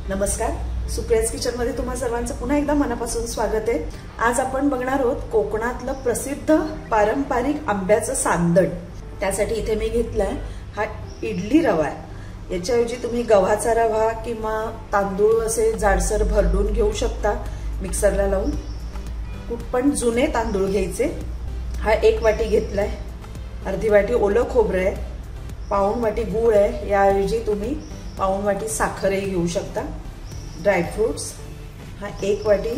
नमस्कार, सुप्रियाज किचन मध्ये तुम्हा सर्वांचं पुन्हा एकदा मनापासून स्वागत आहे। आज आपण बघणार आहोत कोकणातलं प्रसिद्ध पारंपरिक आंब्याचं सांदण। त्यासाठी इथे मी घेतलाय हा इडली रवा आहे। याच्याऐवजी तुम्ही गव्हाचा रवा किंवा तांदूळ असे जाडसर भरडून घेऊ शकता मिक्सरला लावून। कुठपण जुने तांदूळ घ्यायचे। हा 1 वाटी घेतलाय। अर्धी वाटी ओलं खोबरं आहे, पाऊण वाटी गूळ आहे। याऐवजी तुम्ही पाऊण वाटी साखरही घेऊ शकता। ड्रायफ्रुट्स, हा 1 वाटी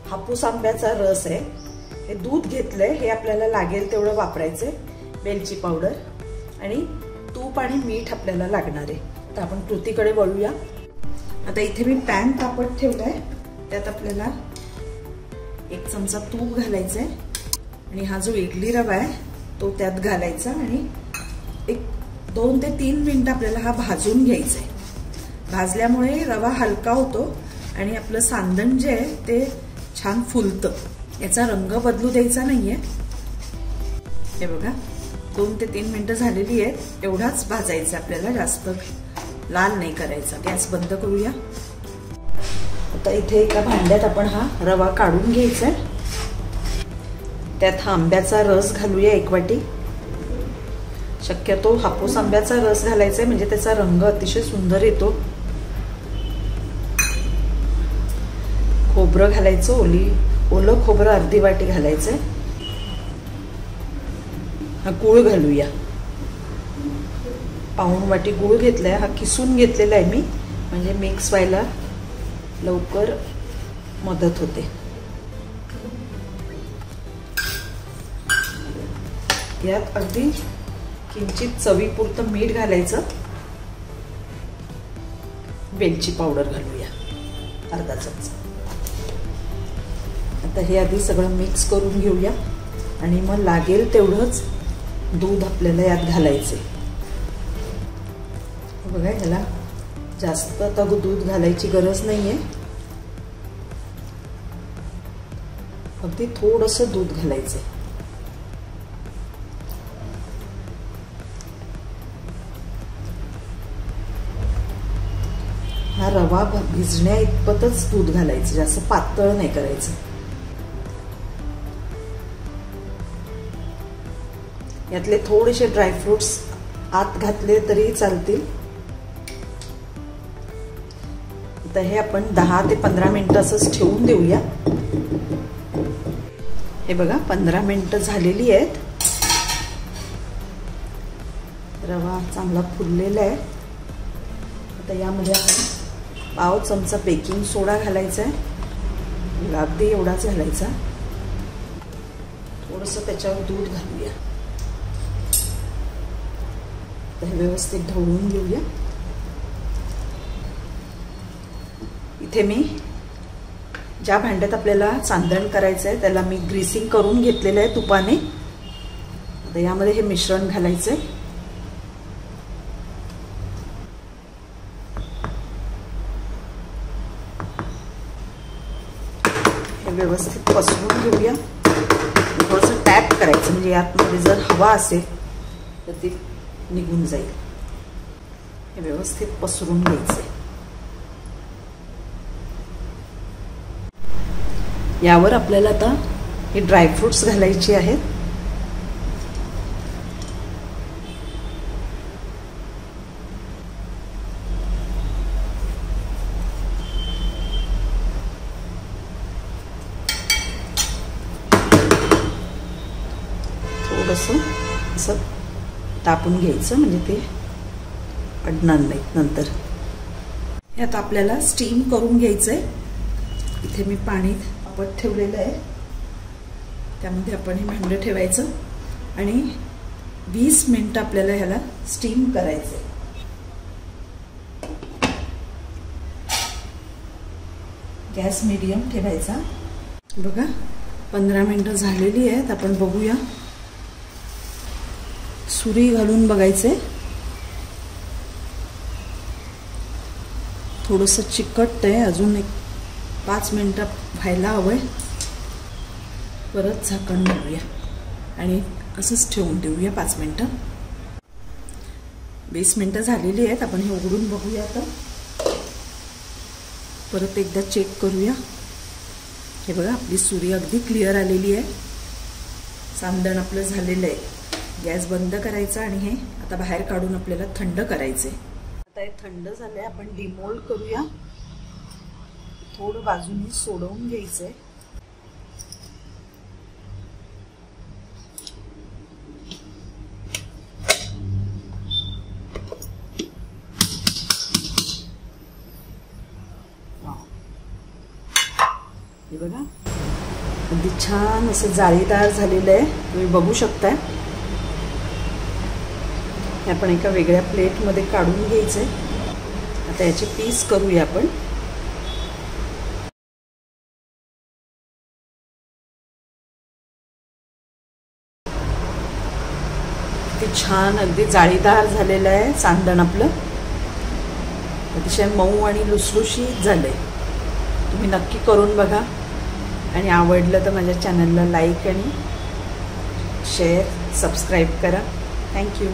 हापूस आंब्याचा रस आहे। हे दूध घेतलंय, हे आपल्याला लागेल तेवढं वापरायचंय। वेलची पावडर आणि तूप आणि मीठ आपल्याला लागणार आहे। आता आपण कृतीकडे वळूया। आता इथे मी पॅन तापत ठेवलाय, त्यात आपल्याला 1 चमचा तूप घालायचंय आणि हा जो इडली रवा आहे तो त्यात घालायचा आणि 2 ते 3 मिनिटं आपल्याला हा भाजून घ्यायचा आहे। भाजल्यामुळे रवा हलका होतो आणि आपलं सांदण जे आहे ते छान फुलतं। याचा रंग बदलू द्यायचा नाहीये। हे बघा 2 ते 3 मिनिटं झालेली आहेत। एवढाच भाजायचं आपल्याला, जास्त लाल नाही करायचा। गॅस बंद करूया। आता इथे एका भांड्यात आपण हा रवा काढून घ्यायचा आहे। त्यात हा आंब्याचा रस घालूया 1 वाटी। शक्यतो हापूस आंब्याचा रस घालायचा आहे, म्हणजे त्याचा रंग अतिशय सुंदर येतो। खोबरं घालायचं, ओलं खोबरं अर्धी वाटी घालायचंय। हा गूळ घालूया। पाऊण वाटी गूळ घेतलाय, हा किसून घेतलेला आहे मी, म्हणजे मिक्स व्हायला लवकर मदत होते। यात अगदी किंचित चवीपुरतं मीठ घालायचं। वेलची पावडर घालूया अर्धा चमचा। आता हे आधी सगळं मिक्स करून घेऊया आणि मग लागेल तेवढंच दूध आपल्याला यात घालायचे। बघा, ह्याला जास्त आता दूध घालायची गरज नाहीये, अगदी थोडंसं दूध घालायचं। हा रवा भिजण्या इतपतच दूध घालायचं, जास्त पातळ नाही करायचं। यातले थोडेसे ड्रायफ्रुट्स आत घातले तरी चालतील। आता हे आपण 10 ते 15 मिनिटं असंच ठेवून देऊया। हे बघा 15 मिनिटं झालेली आहेत। रवा चांगला फुललेला आहे। आता यामध्ये आपण पाव चमचा बेकिंग सोडा घालायचा आहे, अगदी एवढाच घालायचा। थोडंसं त्याच्यावर दूध घालूया। हे व्यवस्थित ढवळून घेऊया। इथे मी ज्या भांड्यात आपल्याला सांदण करायचं आहे त्याला मी ग्रीसिंग करून घेतलेलं आहे तुपाने। आता यामध्ये हे मिश्रण घालायचंय। हे व्यवस्थित पसरून घेऊया। थोडंसं टॅप करायचं, म्हणजे यातमध्ये जर हवा असेल तर ती निघून जाईल। हे व्यवस्थित पसरून घ्यायचे। यावर आपल्याला आता हे ड्रायफ्रुट्स घालायचे आहेत। थोडंसं असं तापून घ्यायचं, म्हणजे ते अडणार नाहीत नंतर। यात आपल्याला स्टीम करून घ्यायचंय। इथे मी पाणी तापत ठेवलेलं आहे, त्यामध्ये आपण हे भांडं ठेवायचं आणि 20 मिनिटं आपल्याला ह्याला स्टीम करायचंय। गॅस मीडियम ठेवायचा। बघा 15 मिनिटं झालेली आहेत। आपण बघूया, सुरी घालून बघायचे। थोडंसं चिकट आहे, अजून 5 मिनिटं व्हायला हवंय। परत झाकण लावूया आणि असंच ठेवून देऊया 5 मिनिटं। 20 मिनिटं झालेली आहेत। आपण हे उघडून बघूया आता। परत एकदा चेक करूया। हे बघा आपली सुरी अगदी क्लिअर आलेली आहे। सांदण आपलं झालेलं आहे। गॅस बंद करायचा आणि हे आता बाहेर काढून आपल्याला थंड करायचे। आता हे थंड झालंय, आपण डिमोल्ड करूया। थोडं बाजूने सोडवून घ्यायचंय। हे बघा अगदी छान असं जाळीदार झालेलं आहे, तुम्ही बघू शकताय। हे आपण एका वेगळ्या प्लेटमध्ये काढून घ्यायचंय। आता याचे पीस करूया आपण। ते छान अगदी जाळीदार झालेलं आहे सांदण आपलं, अतिशय मऊ आणि लुसलुशीत झालंय। तुम्ही नक्की करून बघा आणि आवडलं तर माझ्या चॅनलला लाईक आणि शेअर सबस्क्राईब करा। थँक्यू।